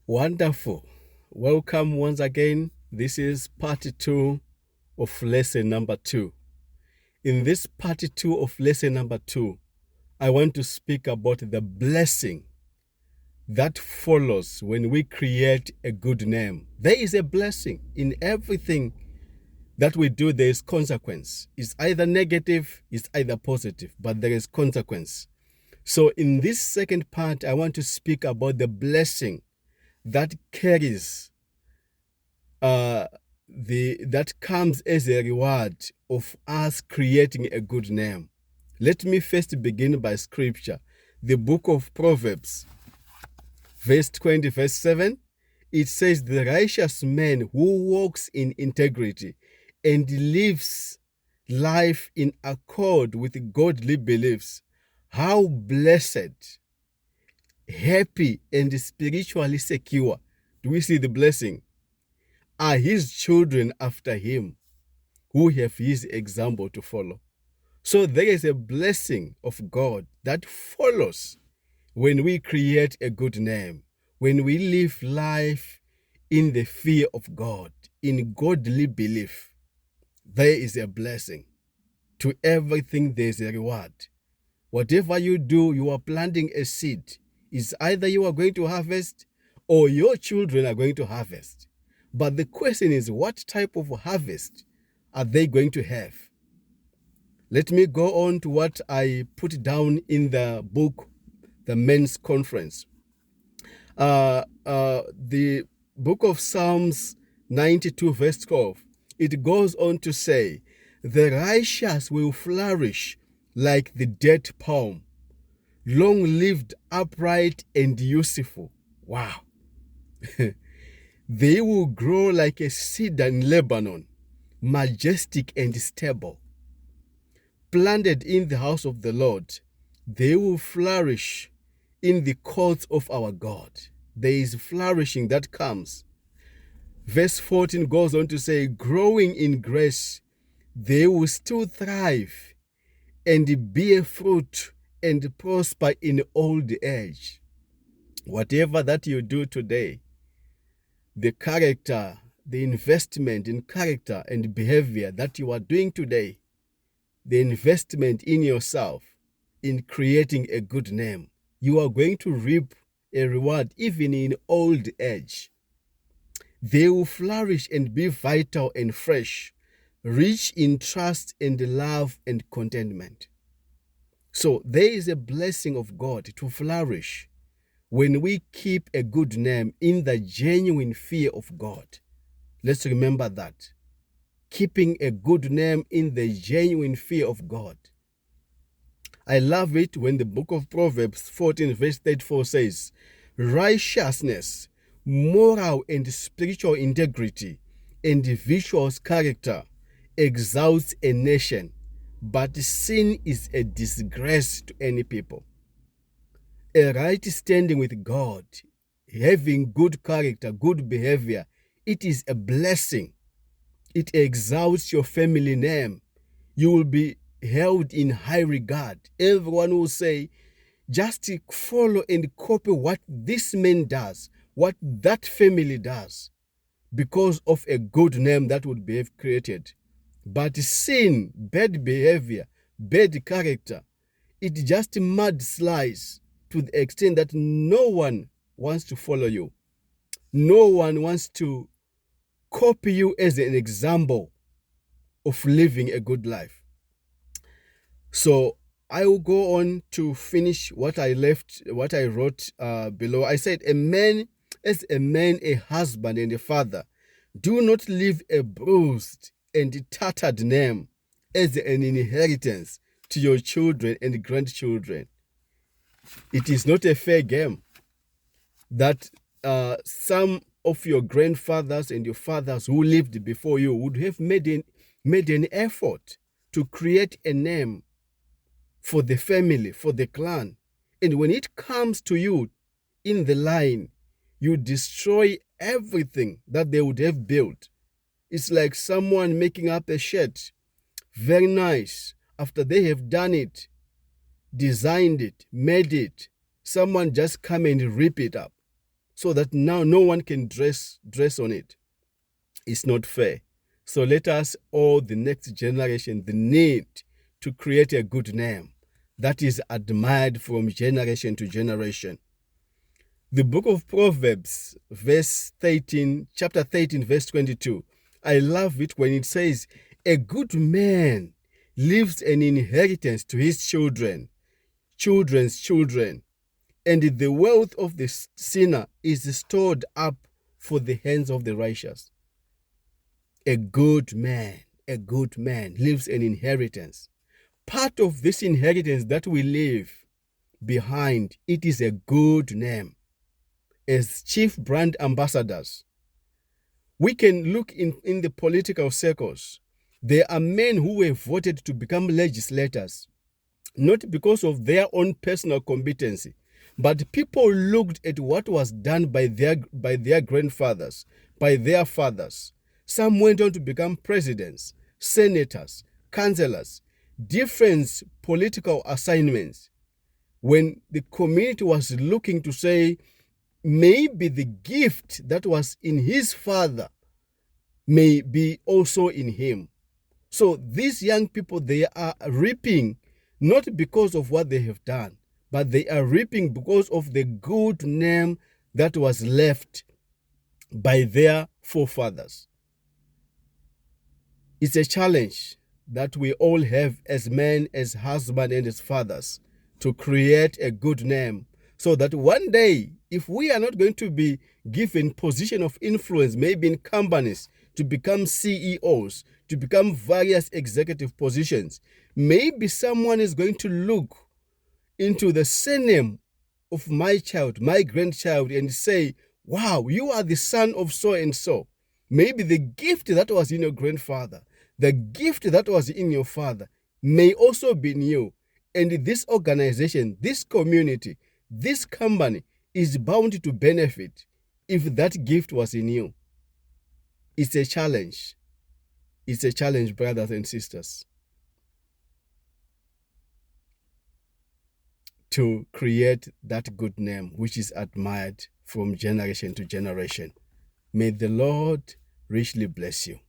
Wonderful. Welcome once again. This is part 2 of lesson number 2. In this part 2 of lesson number 2, I want to speak about the blessing that follows when we create a good name. There is a blessing in everything that we do. There is consequence. It's either negative, it's either positive, but there is consequence. So in this second part, I want to speak about the blessing that carries that comes as a reward of us creating a good name. Let me first begin by scripture. The book of Proverbs, verse 20, verse 7, it says, "The righteous man who walks in integrity and lives life in accord with godly beliefs, how blessed, happy, and spiritually secure," do we see the blessing, "are his children after him, who have his example to follow." So there is a blessing of God that follows when we create a good name, when we live life in the fear of God, in godly belief. There is a blessing. To everything there is a reward. Whatever you do, you are planting a seed. It's either you are going to harvest or your children are going to harvest. But the question is, what type of harvest are they going to have? Let me go on to what I put down in the book, The Men's Conference. The book of Psalms 92 verse 12, it goes on to say, "The righteous will flourish like the date palm, long-lived, upright, and useful." Wow. "They will grow like a cedar in Lebanon, majestic and stable. Planted in the house of the Lord, they will flourish in the courts of our God." There is flourishing that comes. Verse 14 goes on to say, "Growing in grace, they will still thrive and bear fruit and prosper in old age." Whatever that you do today, the character, the investment in character and behavior that you are doing today, the investment in yourself, in creating a good name, you are going to reap a reward even in old age. They will flourish and be vital and fresh, rich in trust and love and contentment. So there is a blessing of God to flourish when we keep a good name in the genuine fear of God. Let's remember that. Keeping a good name in the genuine fear of God. I love it when the book of Proverbs 14 verse 34 says, "Righteousness, moral and spiritual integrity, and virtuous character exalts a nation, but sin is a disgrace to any people." A right standing with God, having good character, good behavior, it is a blessing. It exalts your family name. You will be held in high regard. Everyone will say, just follow and copy what this man does, what that family does, because of a good name that would be created. But sin, bad behavior, bad character, it just mudslides to the extent that no one wants to follow you. No one wants to copy you as an example of living a good life. So I will go on to finish what I wrote below. I said, as a man, a husband, and a father, do not leave a bruised and tattered name as an inheritance to your children and grandchildren. It is not a fair game that some of your grandfathers and your fathers who lived before you would have made an effort to create a name for the family, for the clan. And when it comes to you in the line, you destroy everything that they would have built. It's like someone making up a shirt, very nice. After they have done it, designed it, made it, someone just come and rip it up. so that now no one can dress on it. It's not fair. So let us owe the next generation the need to create a good name that is admired from generation to generation. The book of Proverbs, chapter 13, verse 22. I love it when it says, a good man leaves an inheritance to his children's children, and the wealth of the sinner is stored up for the hands of the righteous. A good man leaves an inheritance. Part of this inheritance that we leave behind, it is a good name. As chief brand ambassadors, we can look in the political circles. There are men who were voted to become legislators, not because of their own personal competency, but people looked at what was done by their grandfathers, by their fathers. Some went on to become presidents, senators, councillors, different political assignments. When the community was looking to say, maybe the gift that was in his father may be also in him. So these young people, they are reaping not because of what they have done, but they are reaping because of the good name that was left by their forefathers. It's a challenge that we all have as men, as husbands, and as fathers to create a good name, so that one day, if we are not going to be given position of influence, maybe in companies, to become CEOs, to become various executive positions, maybe someone is going to look into the surname of my child, my grandchild, and say, wow, you are the son of so and so. Maybe the gift that was in your grandfather, the gift that was in your father, may also be in you. And this organization, this community, this company is bound to benefit if that gift was in you. It's a challenge. It's a challenge, brothers and sisters, to create that good name which is admired from generation to generation. May the Lord richly bless you.